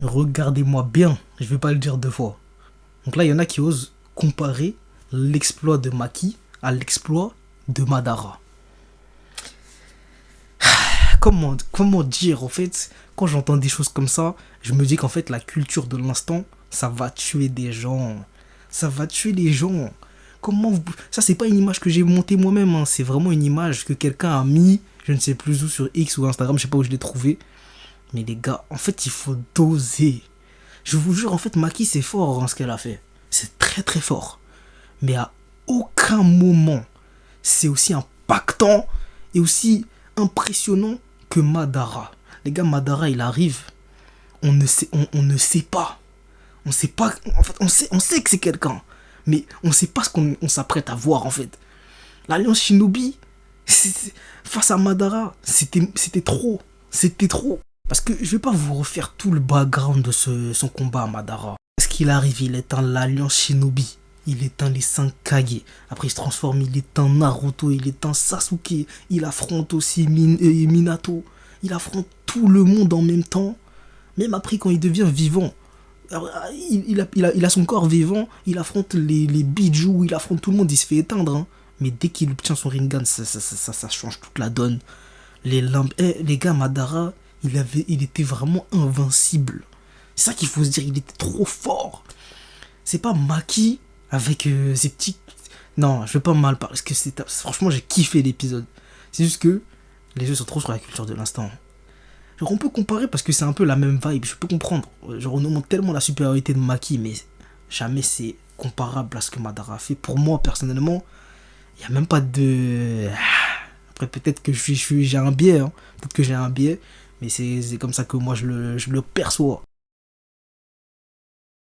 Regardez-moi bien, je vais pas le dire deux fois. Donc là, il y en a qui osent comparer l'exploit de Maki à l'exploit de Madara. Comment dire, en fait, quand j'entends des choses comme ça, je me dis qu'en fait, la culture de l'instant, ça va tuer des gens. Ça va tuer les gens. Ça, c'est pas une image que j'ai montée moi-même, hein. C'est vraiment une image que quelqu'un a mis, je ne sais plus où, sur X ou Instagram, je sais pas où je l'ai trouvé. Mais les gars, en fait, il faut doser. Je vous jure, en fait, Maki, c'est fort en ce qu'elle a fait. C'est très très fort. Mais à aucun moment, c'est aussi impactant et aussi impressionnant que Madara. Les gars, Madara, il arrive, on ne sait pas. On sait pas. En fait, on sait que c'est quelqu'un. Mais on sait pas ce qu'on s'apprête à voir, en fait. L'Alliance Shinobi, face à Madara, c'était trop. C'était trop. Parce que je vais pas vous refaire tout le background de son combat à Madara. Parce qu'il arrive, il éteint l'Alliance Shinobi. Il éteint les 5 Kage. Après, il se transforme, il éteint Naruto, il éteint Sasuke. Il affronte aussi Minato. Il affronte tout le monde en même temps. Même après, quand il devient vivant. Alors, il a son corps vivant. Il affronte les Biju, il affronte tout le monde, il se fait éteindre. Hein. Mais dès qu'il obtient son Rinnegan, ça change toute la donne. Les gars, Madara, il était vraiment invincible. C'est ça qu'il faut se dire, il était trop fort. C'est pas Maki avec ses petits... Non, je veux pas mal parler, parce que franchement, j'ai kiffé l'épisode. C'est juste que les jeux sont trop sur la culture de l'instant. Genre, on peut comparer parce que c'est un peu la même vibe, je peux comprendre. Genre, on nous montre tellement la supériorité de Maki, mais jamais c'est comparable à ce que Madara a fait. Pour moi, personnellement, il n'y a même pas de... Après, peut-être que j'ai un biais, hein. Peut-être que j'ai un biais, mais c'est comme ça que moi je le perçois.